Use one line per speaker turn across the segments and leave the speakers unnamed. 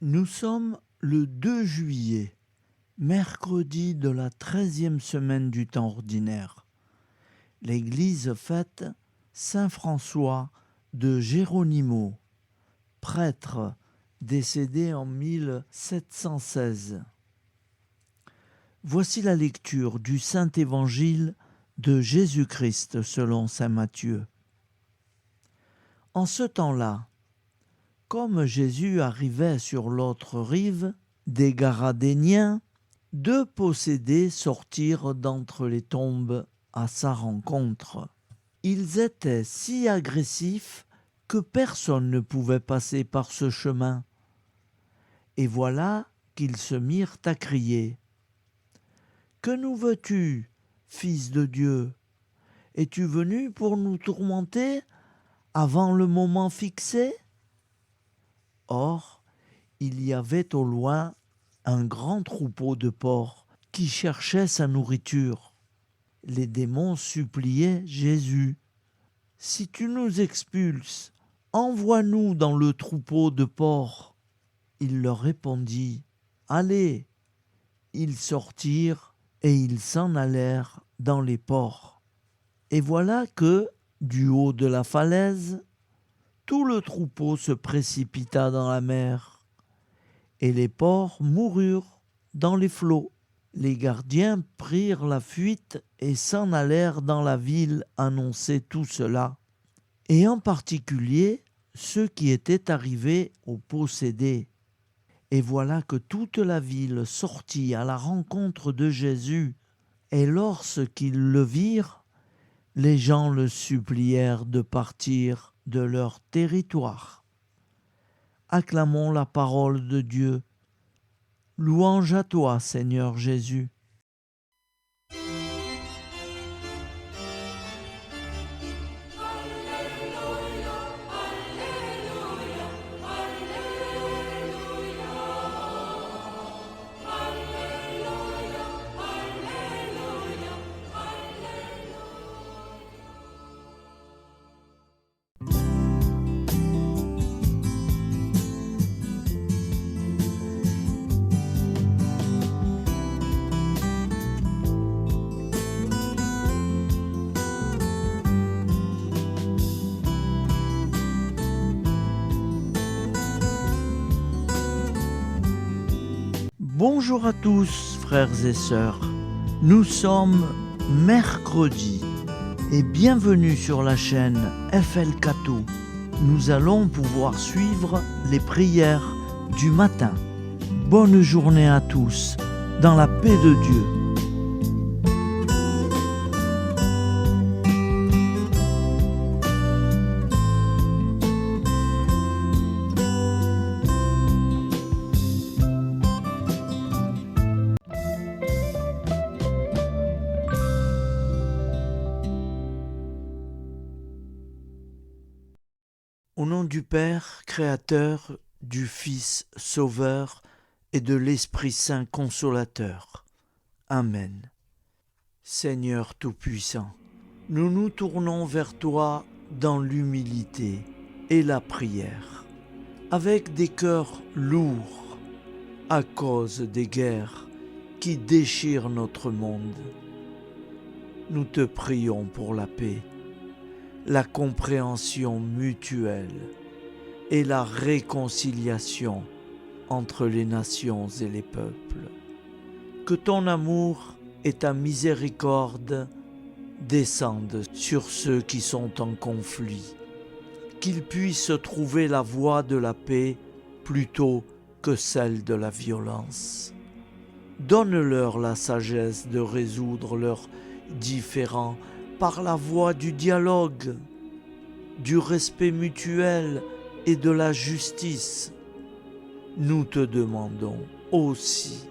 Nous sommes le 2 juillet, mercredi de la 13e semaine du temps ordinaire. L'Église fête Saint François de Geronimo, prêtre décédé en 1716. Voici la lecture du Saint Évangile de Jésus-Christ selon saint Matthieu. En ce temps-là, comme Jésus arrivait sur l'autre rive, des Garadéniens, 2 possédés sortirent d'entre les tombes à sa rencontre. Ils étaient si agressifs que personne ne pouvait passer par ce chemin. Et voilà qu'ils se mirent à crier : « Que nous veux-tu, Fils de Dieu ? Es-tu venu pour nous tourmenter avant le moment fixé ? » Or, il y avait au loin un grand troupeau de porcs qui cherchait sa nourriture. Les démons suppliaient Jésus : « Si tu nous expulses, envoie-nous dans le troupeau de porcs. » Il leur répondit : « Allez !» Ils sortirent et ils s'en allèrent dans les porcs. Et voilà que, du haut de la falaise, tout le troupeau se précipita dans la mer, et les porcs moururent dans les flots. Les gardiens prirent la fuite et s'en allèrent dans la ville annoncer tout cela, et en particulier ceux qui étaient arrivés au possédé. Et voilà que toute la ville sortit à la rencontre de Jésus, et lorsqu'ils le virent, les gens le supplièrent de partir de leur territoire. Acclamons la parole de Dieu. Louange à toi, Seigneur Jésus. Bonjour à tous, frères et sœurs. Nous sommes mercredi et bienvenue sur la chaîne FL Cato. Nous allons pouvoir suivre les prières du matin. Bonne journée à tous, dans la paix de Dieu. Au nom du Père, Créateur, du Fils, Sauveur et de l'Esprit Saint Consolateur. Amen. Seigneur Tout-Puissant, nous nous tournons vers toi dans l'humilité et la prière, avec des cœurs lourds à cause des guerres qui déchirent notre monde. Nous te prions pour la paix, la compréhension mutuelle et la réconciliation entre les nations et les peuples. Que ton amour et ta miséricorde descendent sur ceux qui sont en conflit, qu'ils puissent trouver la voie de la paix plutôt que celle de la violence. Donne-leur la sagesse de résoudre leurs différends par la voie du dialogue, du respect mutuel et de la justice. Nous te demandons aussi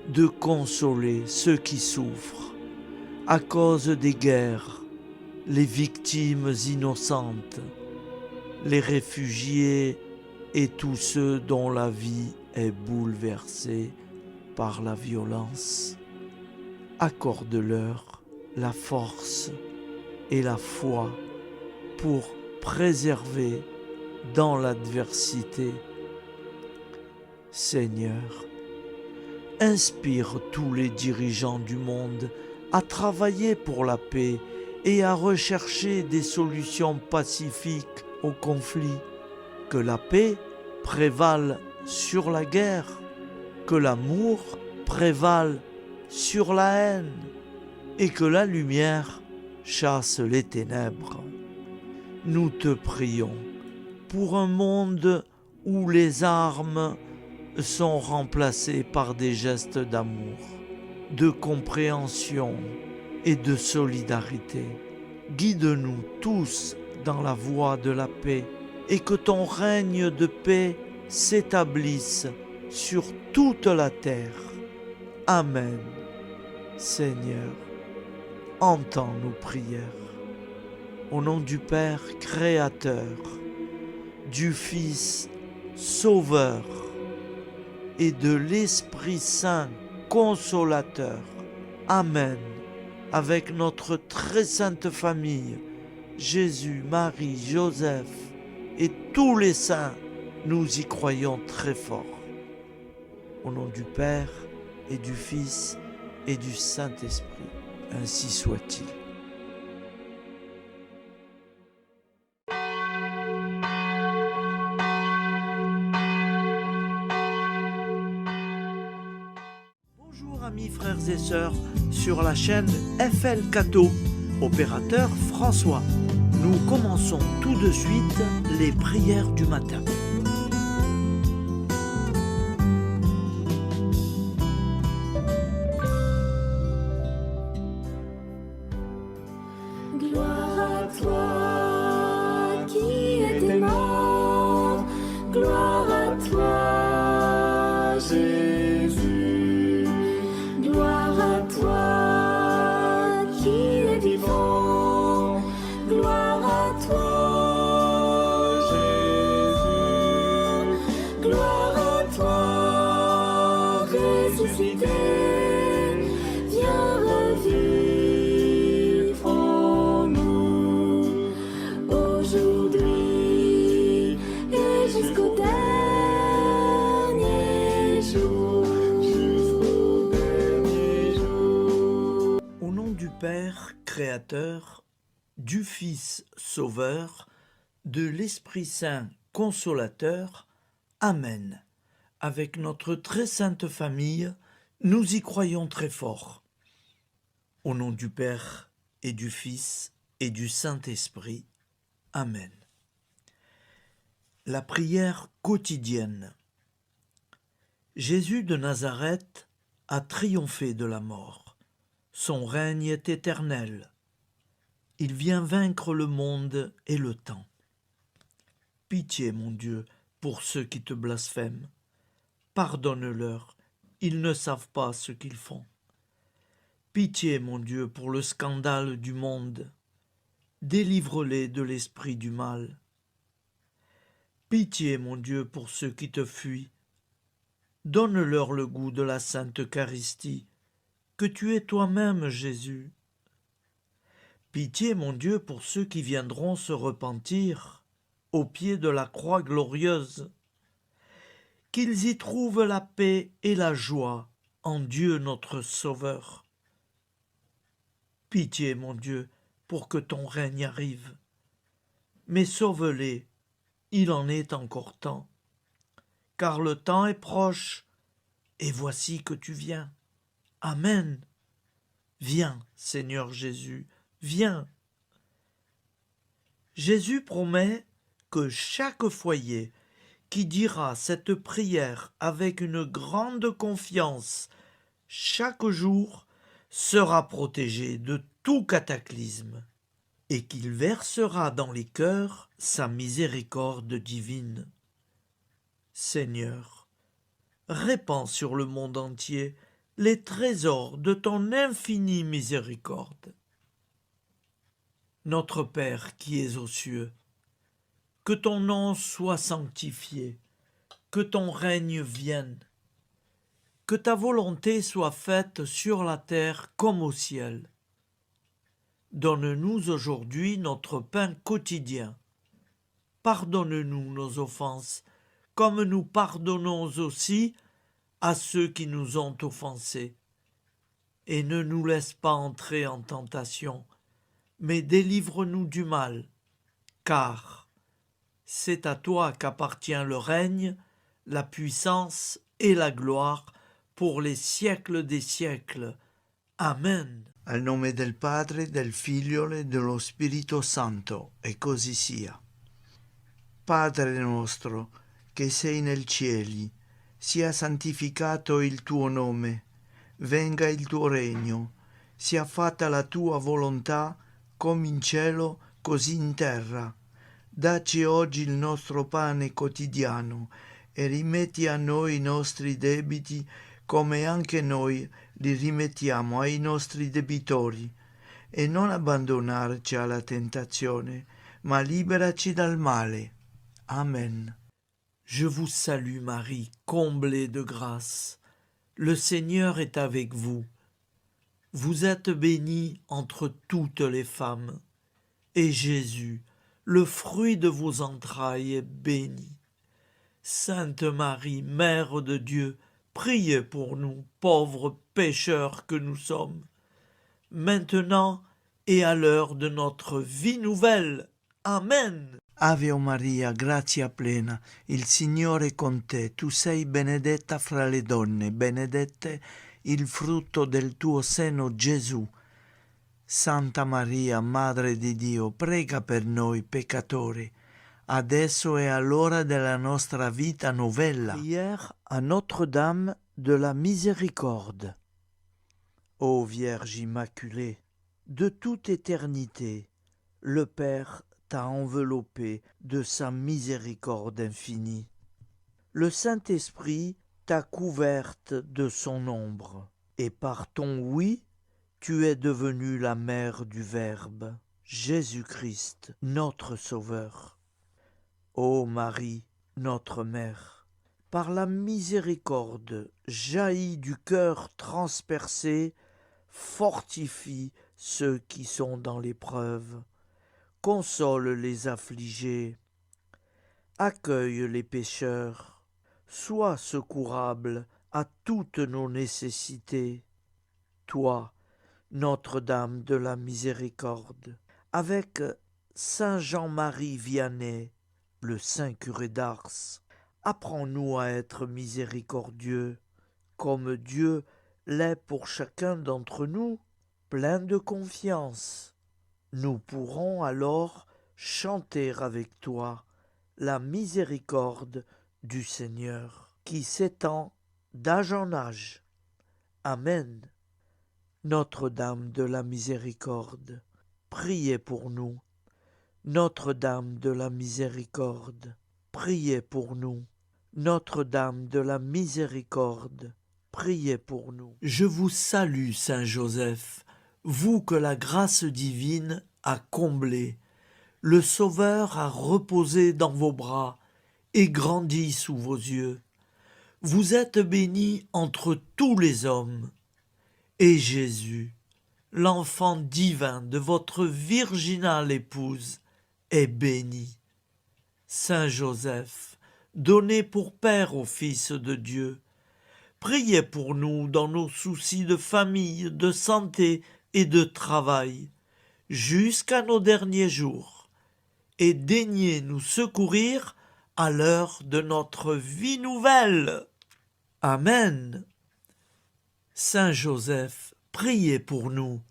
de consoler ceux qui souffrent à cause des guerres, les victimes innocentes, les réfugiés et tous ceux dont la vie est bouleversée par la violence. Accorde-leur la force et la foi pour préserver dans l'adversité Seigneur, inspire tous les dirigeants du monde à travailler pour la paix et à rechercher des solutions pacifiques aux conflits. Que la paix prévale sur la guerre, que l'amour prévale sur la haine et que la lumière chasse les ténèbres. Nous te prions pour un monde où les armes sont remplacées par des gestes d'amour, de compréhension et de solidarité. Guide-nous tous dans la voie de la paix et que ton règne de paix s'établisse sur toute la terre. Amen. Seigneur, entends nos prières. Au nom du Père Créateur, du Fils Sauveur et de l'Esprit Saint Consolateur. Amen. Avec notre très sainte famille, Jésus, Marie, Joseph et tous les saints, nous y croyons très fort. Au nom du Père et du Fils et du Saint-Esprit, ainsi soit-il. Bonjour amis frères et sœurs sur la chaîne FL Cato, opérateur François. Nous commençons tout de suite les prières du matin.
Gloire à toi qui étais mort, gloire à toi Jésus, gloire à toi qui es vivant, gloire à toi Jésus, gloire à toi ressuscité, viens revivre en nous aujourd'hui et jusqu'au dernier jour, jusqu'au dernier jour.
Au nom du Père Créateur, du Fils Sauveur, de l'Esprit Saint Consolateur. Amen. Avec notre très sainte famille, nous y croyons très fort. Au nom du Père et du Fils et du Saint-Esprit. Amen. La prière quotidienne. Jésus de Nazareth a triomphé de la mort. Son règne est éternel. Il vient vaincre le monde et le temps. Pitié, mon Dieu, pour ceux qui te blasphèment. Pardonne-leur, ils ne savent pas ce qu'ils font. Pitié, mon Dieu, pour le scandale du monde. Délivre-les de l'esprit du mal. Pitié, mon Dieu, pour ceux qui te fuient. Donne-leur le goût de la Sainte Eucharistie, que tu es toi-même, Jésus. Pitié, mon Dieu, pour ceux qui viendront se repentir au pied de la croix glorieuse, qu'ils y trouvent la paix et la joie en Dieu notre Sauveur. Pitié, mon Dieu, pour que ton règne arrive. Mais sauve-les, il en est encore temps, car le temps est proche, et voici que tu viens. Amen. Viens, Seigneur Jésus, viens. Jésus promet que chaque foyer qui dira cette prière avec une grande confiance chaque jour sera protégé de tout cataclysme et qu'il versera dans les cœurs sa miséricorde divine. Seigneur, répands sur le monde entier les trésors de ton infinie miséricorde. Notre Père qui es aux cieux, que ton nom soit sanctifié, que ton règne vienne, que ta volonté soit faite sur la terre comme au ciel. Donne-nous aujourd'hui notre pain quotidien. Pardonne-nous nos offenses, comme nous pardonnons aussi à ceux qui nous ont offensés. Et ne nous laisse pas entrer en tentation, mais délivre-nous du mal, car c'est à toi qu'appartient le règne, la puissance et la gloire pour les siècles des siècles. Amen. Al nome del Padre, del Figlio e dello Spirito Santo, e così sia. Padre nostro, che sei nel cieli, sia santificato il tuo nome, venga il tuo regno, sia fatta la tua volontà, come in cielo, così in terra. Dacci oggi il nostro pane quotidiano e rimetti a noi i nostri debiti, come anche noi li rimettiamo ai nostri debitori, e non abbandonarci alla tentazione, ma liberaci dal male. Amen. Je vous salue Marie, comblée de grâce. Le Seigneur est avec vous. Vous êtes bénie entre toutes les femmes, et Jésus, le fruit de vos entrailles, est béni. Sainte Marie, Mère de Dieu, priez pour nous, pauvres pécheurs que nous sommes, maintenant et à l'heure de notre vie nouvelle. Amen. Ave Maria, grazia plena, il Signore è con te, tu sei benedetta fra le donne, benedetto il frutto del tuo seno, Gesù. Santa Maria, Madre di Dio, prega per noi peccatori, adesso e all'ora della nostra vita novella. Prière à Notre-Dame de la Miséricorde. Ô Vierge Immaculée, de toute éternité, le Père t'a enveloppé de sa miséricorde infinie. Le Saint-Esprit t'a couverte de son ombre, et par ton oui, tu es devenue la mère du Verbe, Jésus-Christ, notre Sauveur. Ô Marie, notre Mère, par la miséricorde jaillie du cœur transpercé, fortifie ceux qui sont dans l'épreuve, console les affligés, accueille les pécheurs, sois secourable à toutes nos nécessités. Toi, Notre-Dame de la Miséricorde, avec Saint Jean-Marie Vianney, le Saint curé d'Ars, apprends-nous à être miséricordieux, comme Dieu l'est pour chacun d'entre nous, plein de confiance. Nous pourrons alors chanter avec toi la miséricorde du Seigneur, qui s'étend d'âge en âge. Amen. Notre-Dame de la Miséricorde, priez pour nous. Notre-Dame de la Miséricorde, priez pour nous. Notre-Dame de la Miséricorde, priez pour nous. Je vous salue, Saint Joseph, vous que la grâce divine a comblé. Le Sauveur a reposé dans vos bras et grandi sous vos yeux. Vous êtes bénie entre tous les hommes. Et Jésus, l'enfant divin de votre virginale épouse, est béni. Saint Joseph, donné pour Père au Fils de Dieu, priez pour nous dans nos soucis de famille, de santé et de travail, jusqu'à nos derniers jours, et daignez nous secourir à l'heure de notre vie nouvelle. Amen. Saint Joseph, priez pour nous.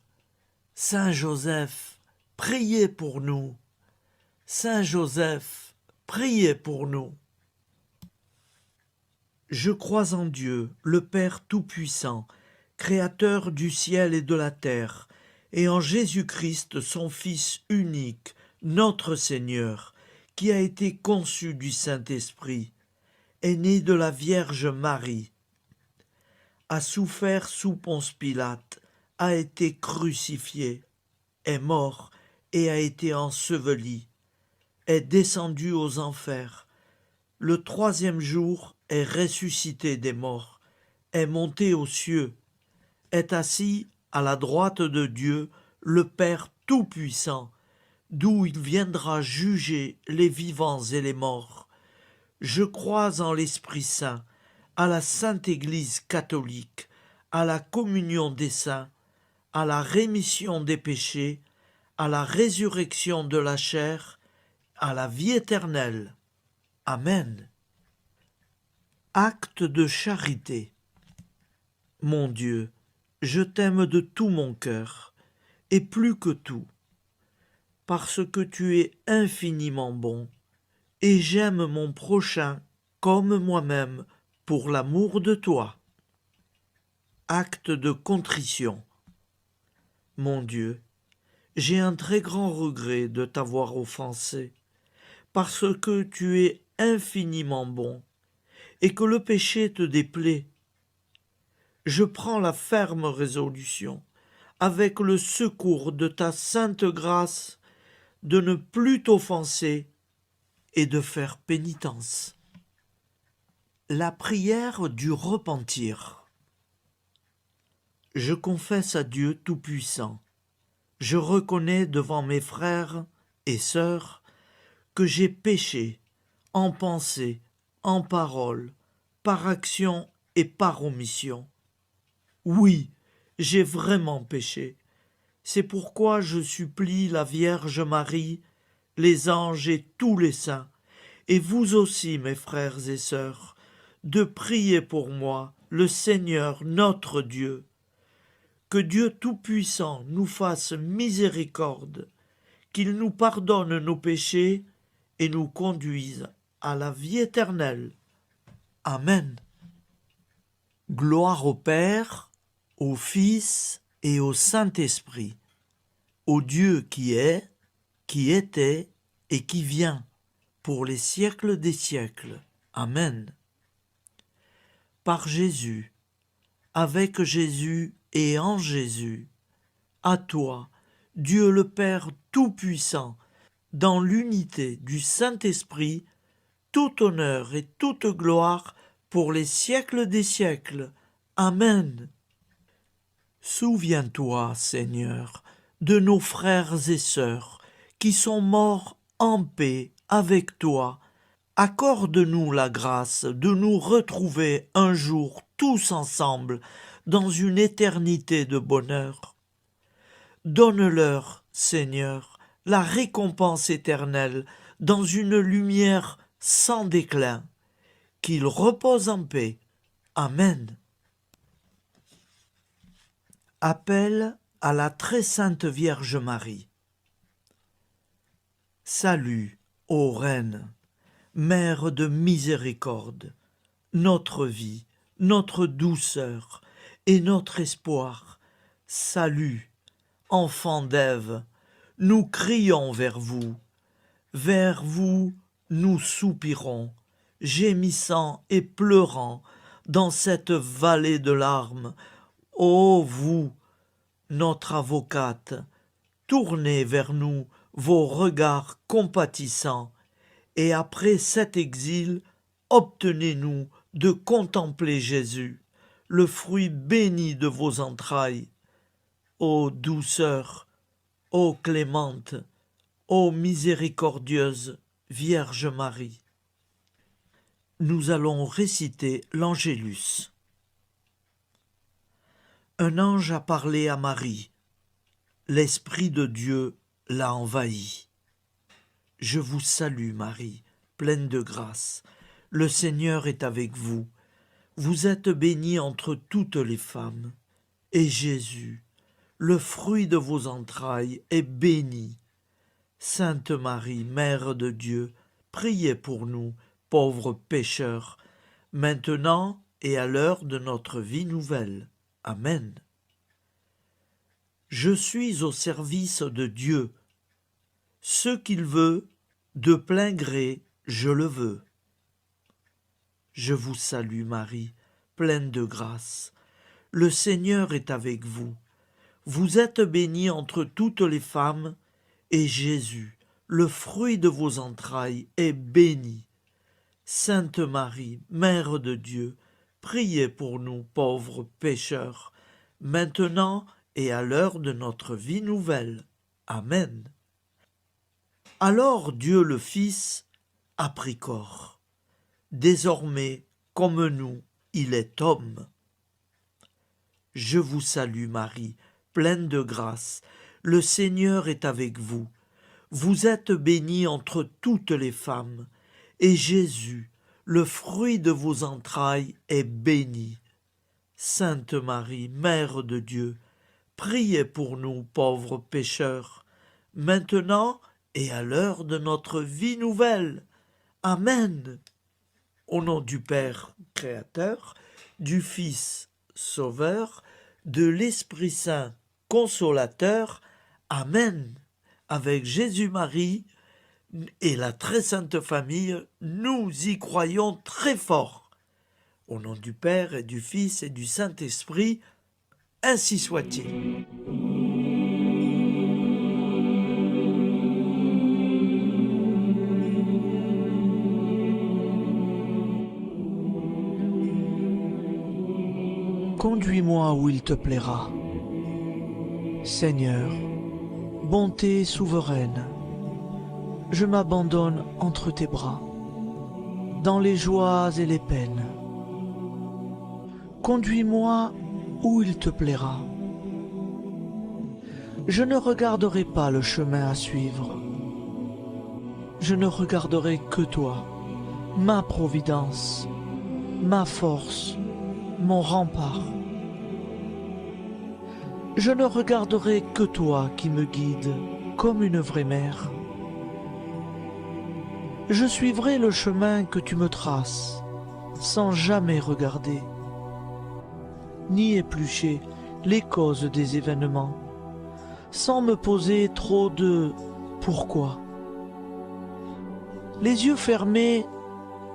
Saint Joseph, priez pour nous. Saint Joseph, priez pour nous. Je crois en Dieu, le Père Tout-Puissant, Créateur du ciel et de la terre, et en Jésus-Christ, son Fils unique, notre Seigneur, qui a été conçu du Saint-Esprit, est né de la Vierge Marie, a souffert sous Ponce Pilate, a été crucifié, est mort et a été enseveli, est descendu aux enfers, le troisième jour est ressuscité des morts, est monté aux cieux, est assis à la droite de Dieu, le Père Tout-Puissant, d'où il viendra juger les vivants et les morts. Je crois en l'Esprit Saint, à la Sainte Église catholique, à la communion des saints, à la rémission des péchés, à la résurrection de la chair, à la vie éternelle. Amen. Acte de charité. Mon Dieu, je t'aime de tout mon cœur, et plus que tout, parce que tu es infiniment bon, et j'aime mon prochain comme moi-même pour l'amour de toi. Acte de contrition. Mon Dieu, j'ai un très grand regret de t'avoir offensé, parce que tu es infiniment bon, et que le péché te déplaît. Je prends la ferme résolution, avec le secours de ta sainte grâce, de ne plus t'offenser et de faire pénitence. La prière du repentir. Je confesse à Dieu Tout-Puissant. Je reconnais devant mes frères et sœurs que j'ai péché en pensée, en parole, par action et par omission. Oui, j'ai vraiment péché. C'est pourquoi je supplie la Vierge Marie, les anges et tous les saints, et vous aussi, mes frères et sœurs, de prier pour moi, le Seigneur notre Dieu. Que Dieu Tout-Puissant nous fasse miséricorde, qu'il nous pardonne nos péchés et nous conduise à la vie éternelle. Amen. Gloire au Père, au Fils et au Saint-Esprit, au Dieu qui est, qui était et qui vient, pour les siècles des siècles. Amen. Par Jésus, avec Jésus et en Jésus, à toi, Dieu le Père Tout-Puissant, dans l'unité du Saint-Esprit, tout honneur et toute gloire pour les siècles des siècles. Amen. Souviens-toi, Seigneur, de nos frères et sœurs qui sont morts en paix avec toi. Accorde-nous la grâce de nous retrouver un jour tous ensemble dans une éternité de bonheur. Donne-leur, Seigneur, la récompense éternelle dans une lumière sans déclin. Qu'ils reposent en paix. Amen. Appel à la très sainte Vierge Marie. Salut, ô Reine, Mère de miséricorde, notre vie, notre douceur et notre espoir. Salut, enfant d'Ève, nous crions vers vous. Vers vous, nous soupirons, gémissant et pleurant dans cette vallée de larmes. Ô vous, notre avocate, tournez vers nous vos regards compatissants, et après cet exil, obtenez-nous de contempler Jésus, le fruit béni de vos entrailles. Ô douceur, ô clémente, ô miséricordieuse Vierge Marie. Nous allons réciter l'Angélus. Un ange a parlé à Marie. L'Esprit de Dieu l'a envahie. Je vous salue, Marie, pleine de grâce. Le Seigneur est avec vous. Vous êtes bénie entre toutes les femmes. Et Jésus, le fruit de vos entrailles, est béni. Sainte Marie, Mère de Dieu, priez pour nous, pauvres pécheurs, maintenant et à l'heure de notre vie nouvelle. Amen. Je suis au service de Dieu. Ce qu'il veut, de plein gré, je le veux. Je vous salue, Marie, pleine de grâce. Le Seigneur est avec vous. Vous êtes bénie entre toutes les femmes, et Jésus, le fruit de vos entrailles, est béni. Sainte Marie, Mère de Dieu, priez pour nous pauvres pécheurs, maintenant et à l'heure de notre vie nouvelle. Amen. Alors Dieu le Fils a pris corps. désormais, comme nous, il est homme. Je vous salue Marie, pleine de grâce. Le Seigneur est avec vous. Vous êtes bénie entre toutes les femmes, et Jésus, le fruit de vos entrailles, est béni. Sainte Marie, Mère de Dieu, priez pour nous pauvres pécheurs, maintenant et à l'heure de notre vie nouvelle. Amen. Au nom du Père Créateur, du Fils Sauveur, de l'Esprit Saint Consolateur. Amen. Avec Jésus-Marie et la très sainte famille, nous y croyons très fort. Au nom du Père et du Fils et du Saint-Esprit, ainsi soit-il. Conduis-moi où il te plaira. Seigneur, bonté souveraine, je m'abandonne entre tes bras, dans les joies et les peines. Conduis-moi où il te plaira. Je ne regarderai pas le chemin à suivre. Je ne regarderai que toi, ma providence, ma force, mon rempart. Je ne regarderai que toi qui me guides comme une vraie mère. Je suivrai le chemin que tu me traces, sans jamais regarder, ni éplucher les causes des événements, sans me poser trop de pourquoi. Les yeux fermés,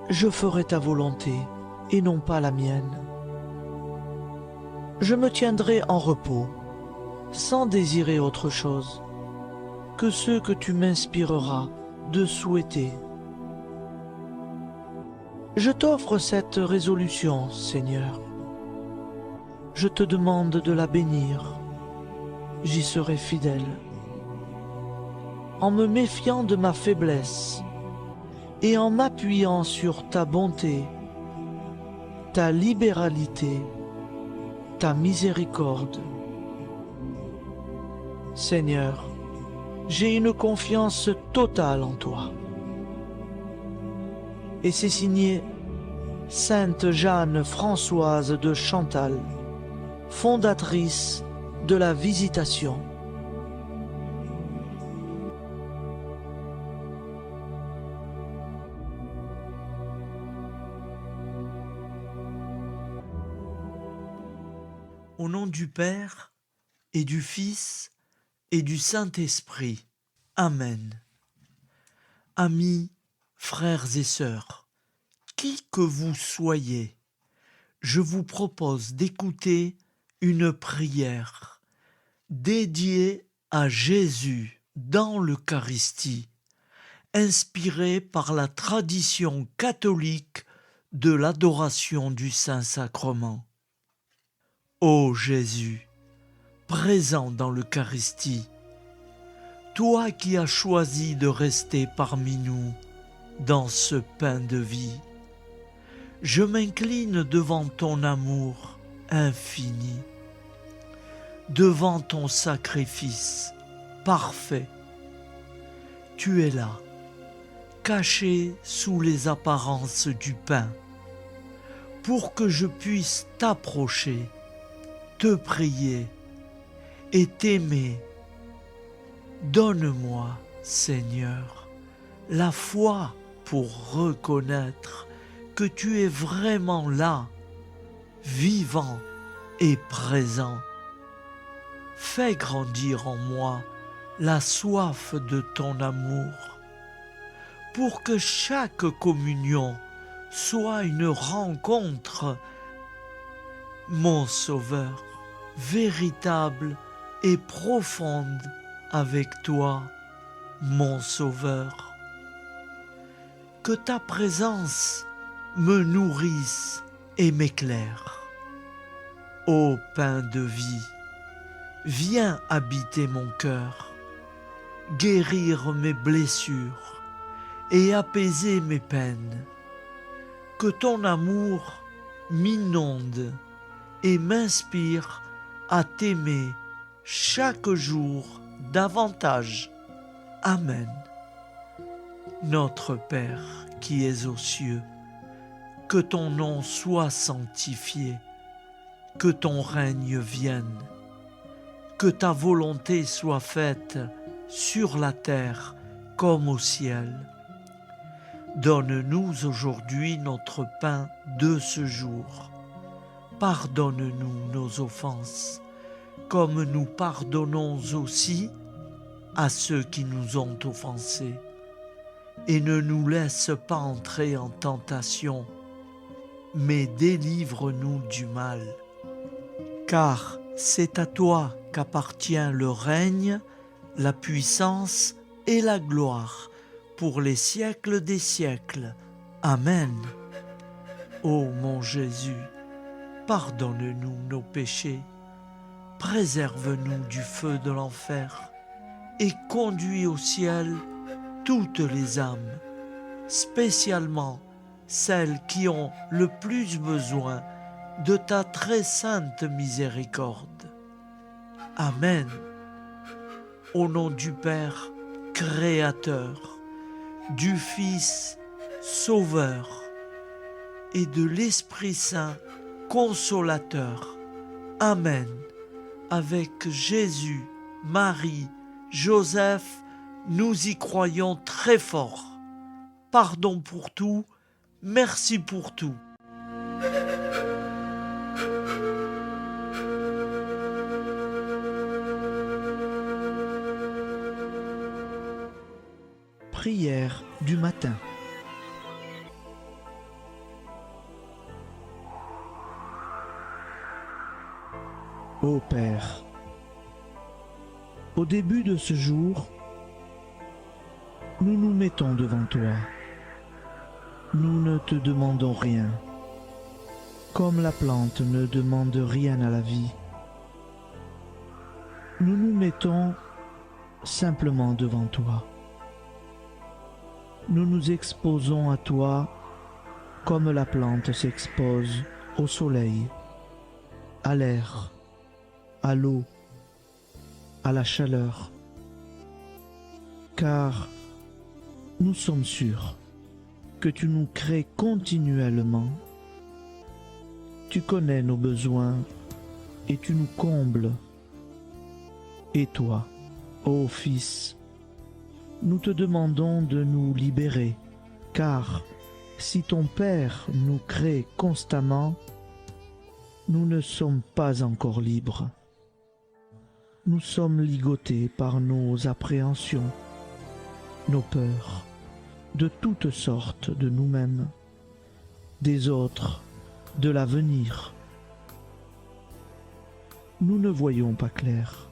je ferai ta volonté et non pas la mienne. Je me tiendrai en repos, sans désirer autre chose que ce que tu m'inspireras de souhaiter. Je t'offre cette résolution, Seigneur. Je te demande de la bénir. J'y serai fidèle. En me méfiant de ma faiblesse et en m'appuyant sur ta bonté, ta libéralité, ta miséricorde. Seigneur, j'ai une confiance totale en toi. Et c'est signé Sainte Jeanne Françoise de Chantal, fondatrice de la Visitation. Au nom du Père et du Fils et du Saint-Esprit. Amen. Amis, frères et sœurs, qui que vous soyez, je vous propose d'écouter une prière dédiée à Jésus dans l'Eucharistie, inspirée par la tradition catholique de l'adoration du Saint-Sacrement. Ô Jésus, présent dans l'Eucharistie, toi qui as choisi de rester parmi nous dans ce pain de vie, je m'incline devant ton amour infini, devant ton sacrifice parfait. Tu es là, caché sous les apparences du pain, pour que je puisse t'approcher, te prier et t'aimer. Donne-moi, Seigneur, la foi pour reconnaître que tu es vraiment là, vivant et présent. Fais grandir en moi la soif de ton amour, pour que chaque communion soit une rencontre, mon Sauveur, véritable et profonde avec toi, mon Sauveur. Que ta présence me nourrisse et m'éclaire. Ô pain de vie, viens habiter mon cœur, guérir mes blessures et apaiser mes peines. que ton amour m'inonde et m'inspire à t'aimer chaque jour davantage. Amen. Notre Père qui es aux cieux, que ton nom soit sanctifié, que ton règne vienne, que ta volonté soit faite sur la terre comme au ciel. Donne-nous aujourd'hui notre pain de ce jour. Pardonne-nous nos offenses, comme nous pardonnons aussi à ceux qui nous ont offensés. Et ne nous laisse pas entrer en tentation, mais délivre-nous du mal. Car c'est à toi qu'appartient le règne, la puissance et la gloire pour les siècles des siècles. Amen. Ô mon Jésus, pardonne-nous nos péchés, préserve-nous du feu de l'enfer et conduis au ciel toutes les âmes, spécialement celles qui ont le plus besoin de ta très sainte miséricorde. Amen. Au nom du Père Créateur, du Fils Sauveur et de l'Esprit Saint Consolateur. Amen. Avec Jésus, Marie, Joseph, nous y croyons très fort. Pardon pour tout, merci pour tout. Prière du matin. Ô Père, au début de ce jour, nous nous mettons devant toi. Nous ne te demandons rien, comme la plante ne demande rien à la vie. Nous nous mettons simplement devant toi. Nous nous exposons à toi comme la plante s'expose au soleil, à l'air, à l'eau, à la chaleur. Car nous sommes sûrs que tu nous crées continuellement. Tu connais nos besoins et tu nous combles. Et toi, ô Fils, nous te demandons de nous libérer, car si ton Père nous crée constamment, nous ne sommes pas encore libres. Nous sommes ligotés par nos appréhensions, nos peurs, de toutes sortes de nous-mêmes, des autres, de l'avenir. Nous ne voyons pas clair.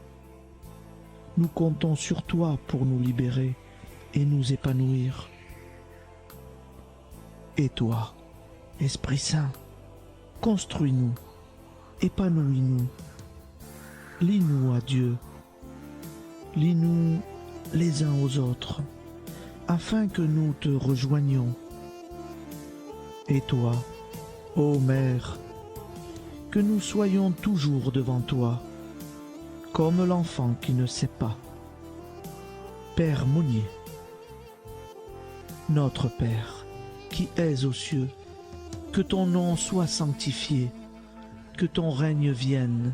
Nous comptons sur toi pour nous libérer et nous épanouir. Et toi, Esprit Saint, construis-nous, épanouis-nous, lie-nous à Dieu, lie-nous les uns aux autres, afin que nous te rejoignions. Et toi, ô Mère, que nous soyons toujours devant toi, comme l'enfant qui ne sait pas. Père Monnier, notre Père, qui es aux cieux, que ton nom soit sanctifié, que ton règne vienne,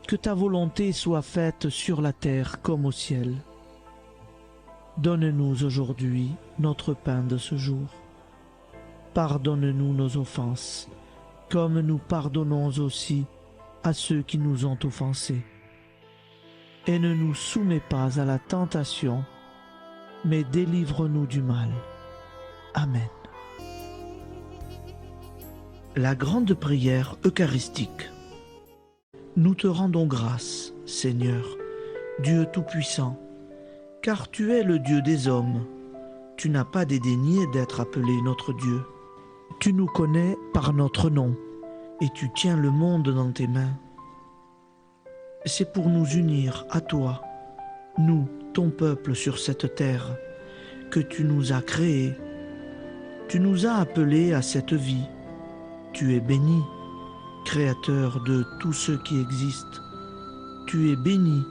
que ta volonté soit faite sur la terre comme au ciel. Donne-nous aujourd'hui notre pain de ce jour. Pardonne-nous nos offenses, comme nous pardonnons aussi à ceux qui nous ont offensés. Et ne nous soumets pas à la tentation, mais délivre-nous du mal. Amen. La grande prière eucharistique. Nous te rendons grâce, Seigneur, Dieu Tout-Puissant, car tu es le Dieu des hommes. Tu n'as pas dédaigné d'être appelé notre Dieu. Tu nous connais par notre nom, et tu tiens le monde dans tes mains. C'est pour nous unir à toi, nous, ton peuple sur cette terre, que tu nous as créés. Tu nous as appelés à cette vie. Tu es béni, Créateur de tout ce qui existe. Tu es béni,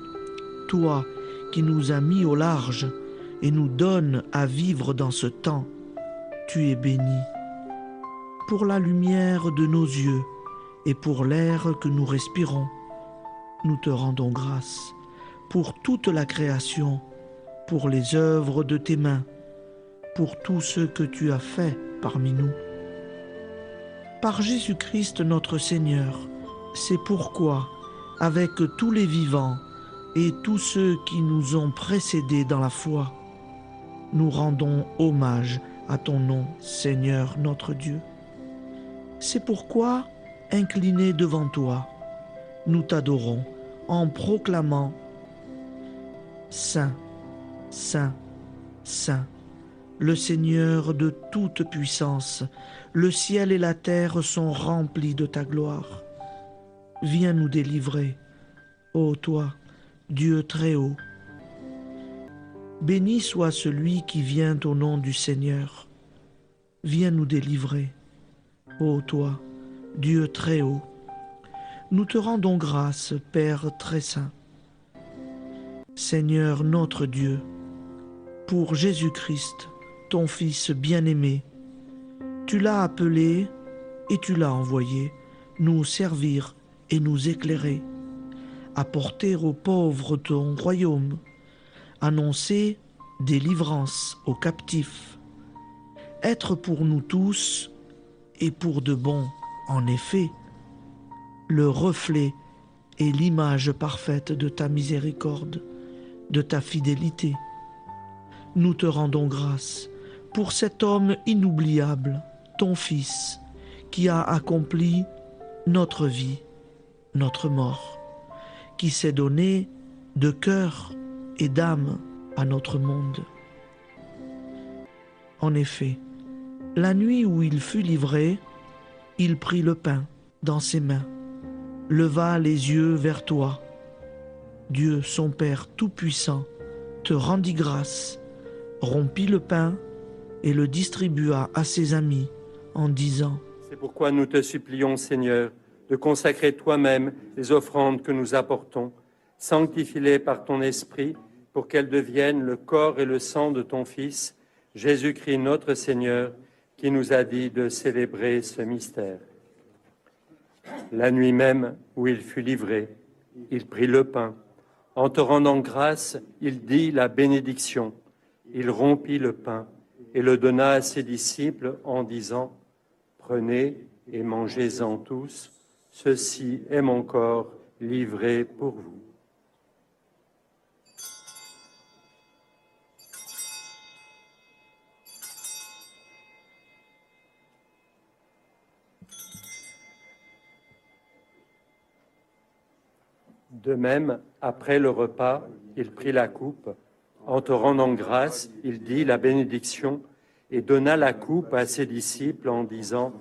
toi qui nous as mis au large et nous donnes à vivre dans ce temps. Tu es béni. Pour la lumière de nos yeux et pour l'air que nous respirons, nous te rendons grâce. Pour toute la création, pour les œuvres de tes mains, pour tout ce que tu as fait parmi nous. Par Jésus-Christ notre Seigneur, c'est pourquoi, avec tous les vivants et tous ceux qui nous ont précédés dans la foi, nous rendons hommage à ton nom, Seigneur notre Dieu. C'est pourquoi, inclinés devant toi, nous t'adorons en proclamant « Saint, Saint, Saint ». Le Seigneur de toute puissance, le ciel et la terre sont remplis de ta gloire. Viens nous délivrer, ô toi, Dieu très haut. Béni soit celui qui vient au nom du Seigneur. Viens nous délivrer, ô toi, Dieu très haut. Nous te rendons grâce, Père très saint. Seigneur notre Dieu, pour Jésus-Christ, ton Fils bien-aimé, tu l'as appelé et tu l'as envoyé nous servir et nous éclairer, apporter aux pauvres ton royaume, annoncer délivrance aux captifs, être pour nous tous et pour de bon, en effet, le reflet et l'image parfaite de ta miséricorde, de ta fidélité. Nous te rendons grâce pour cet homme inoubliable, ton Fils, qui a accompli notre vie, notre mort, qui s'est donné de cœur et d'âme à notre monde. En effet, la nuit où il fut livré, il prit le pain dans ses mains, leva les yeux vers toi. Dieu, son Père tout-puissant, te rendit grâce, rompit le pain et le distribua à ses amis en disant :
C'est pourquoi nous te supplions, Seigneur, de consacrer toi-même les offrandes que nous apportons. Sanctifie-les par ton Esprit pour qu'elles deviennent le corps et le sang de ton Fils, Jésus-Christ notre Seigneur, qui nous a dit de célébrer ce mystère. La nuit même où il fut livré, il prit le pain. En te rendant grâce, il dit la bénédiction. Il rompit le pain et le donna à ses disciples en disant : Prenez et mangez-en tous, ceci est mon corps livré pour vous. De même, après le repas, il prit la coupe. En te rendant grâce, il dit la bénédiction et donna la coupe à ses disciples en disant :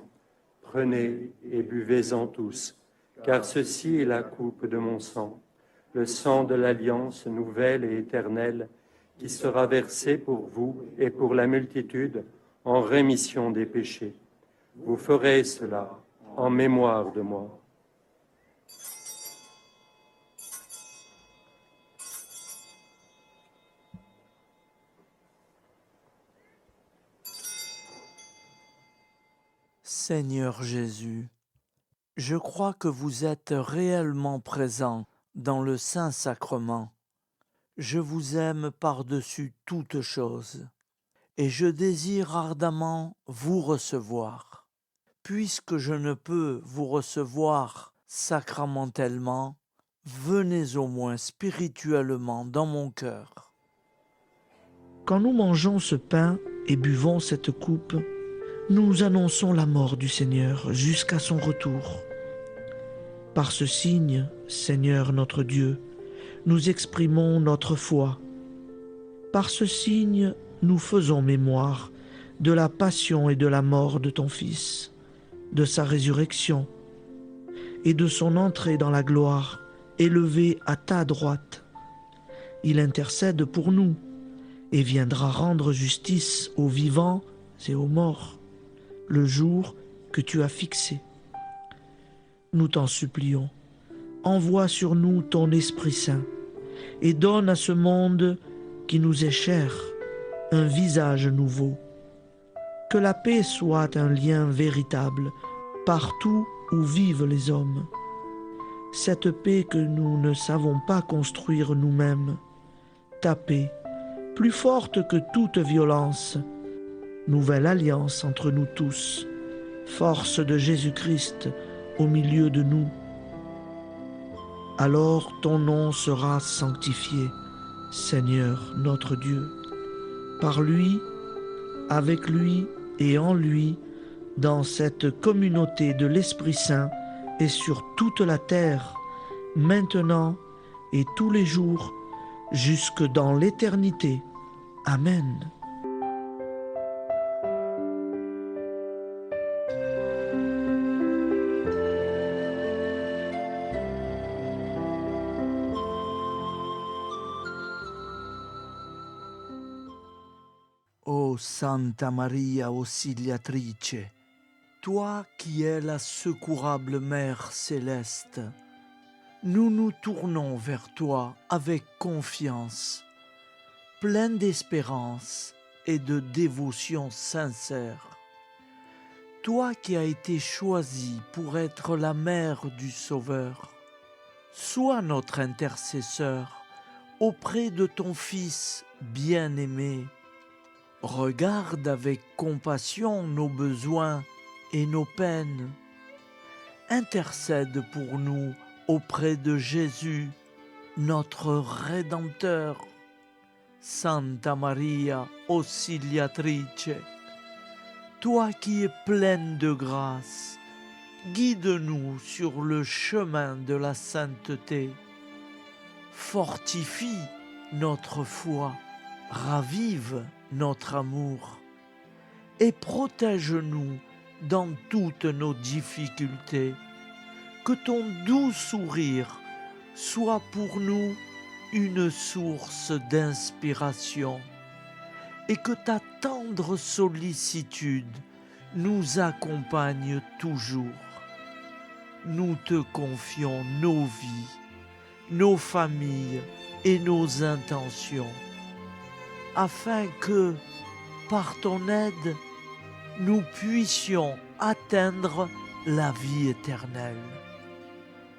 Prenez et buvez-en tous, car ceci est la coupe de mon sang, le sang de l'alliance nouvelle et éternelle, qui sera versé pour vous et pour la multitude en rémission des péchés. Vous ferez cela en mémoire de moi.
Seigneur Jésus, je crois que vous êtes réellement présent dans le Saint-Sacrement. Je vous aime par-dessus toute chose et je désire ardemment vous recevoir. Puisque je ne peux vous recevoir sacramentellement, venez au moins spirituellement dans mon cœur. Quand nous mangeons ce pain et buvons cette coupe, nous annonçons la mort du Seigneur jusqu'à son retour. Par ce signe, Seigneur notre Dieu, nous exprimons notre foi. Par ce signe, nous faisons mémoire de la passion et de la mort de ton Fils, de sa résurrection et de son entrée dans la gloire, élevé à ta droite. Il intercède pour nous et viendra rendre justice aux vivants et aux morts. le jour que tu as fixé. Nous t'en supplions, envoie sur nous ton Esprit Saint et donne à ce monde qui nous est cher un visage nouveau. Que la paix soit un lien véritable partout où vivent les hommes. Cette paix que nous ne savons pas construire nous-mêmes. Ta paix, plus forte que toute violence. Nouvelle alliance entre nous tous. Force de Jésus-Christ au milieu de nous. Alors ton nom sera sanctifié, Seigneur notre Dieu. Par lui, avec lui et en lui, dans cette communauté de l'Esprit Saint et sur toute la terre, maintenant et tous les jours, jusque dans l'éternité. Amen. Ô Santa Maria Auxiliatrice, toi qui es la secourable Mère céleste, nous nous tournons vers toi avec confiance, plein d'espérance et de dévotion sincère. Toi qui as été choisie pour être la mère du Sauveur, sois notre intercesseur auprès de ton Fils bien-aimé. Regarde avec compassion nos besoins et nos peines. Intercède pour nous auprès de Jésus, notre Rédempteur. Santa Maria Auxiliatrice, toi qui es pleine de grâce, guide-nous sur le chemin de la sainteté. Fortifie notre foi, ravive notre amour et protège-nous dans toutes nos difficultés. Que ton doux sourire soit pour nous une source d'inspiration et que ta tendre sollicitude nous accompagne toujours. Nous te confions nos vies, nos familles et nos intentions, afin que, par ton aide, nous puissions atteindre la vie éternelle.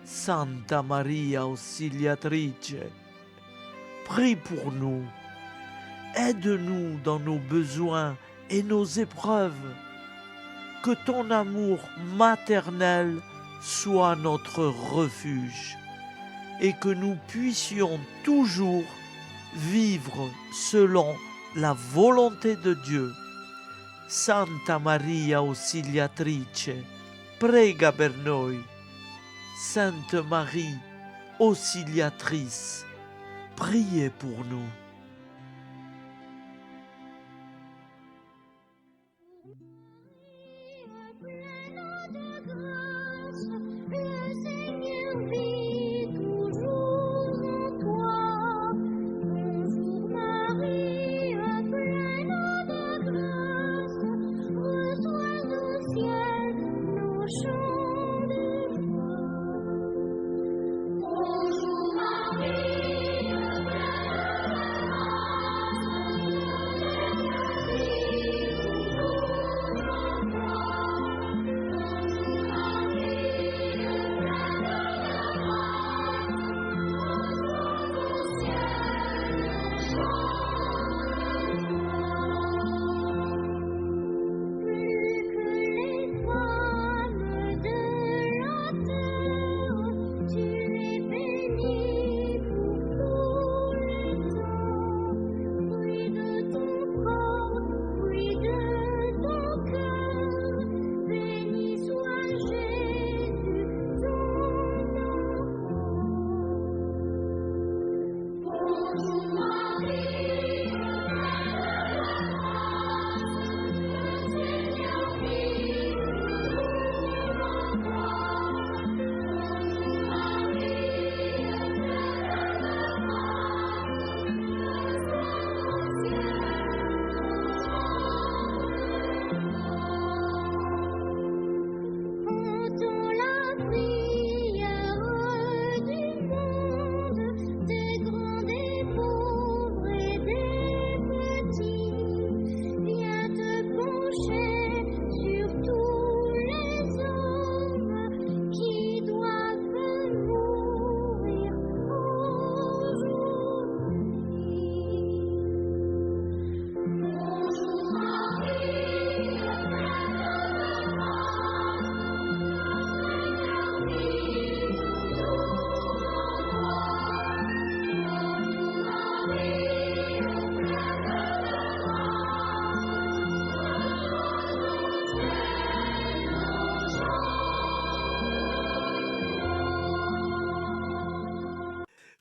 Santa Maria Auxiliatrice, prie pour nous, aide-nous dans nos besoins et nos épreuves, que ton amour maternel soit notre refuge et que nous puissions toujours vivre selon la volonté de Dieu. Santa Maria Auxiliatrice, prega per noi. Sainte Marie, Auxiliatrice, priez pour nous.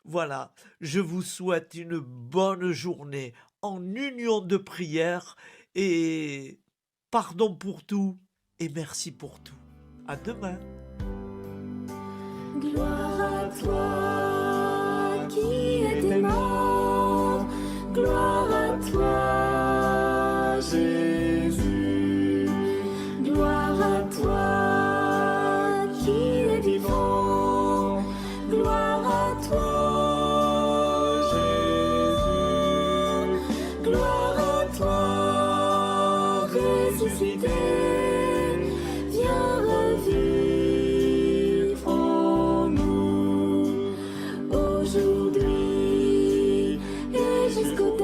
Voilà, je vous souhaite une bonne journée en union de prière et pardon pour tout et merci pour tout. À demain.
Gloire à toi qui es mort, gloire à toi Jésus, gloire à toi qui es vivant, gloire à toi Jésus, gloire à toi ressuscité, viens revivre en nous aujourd'hui et jusqu'au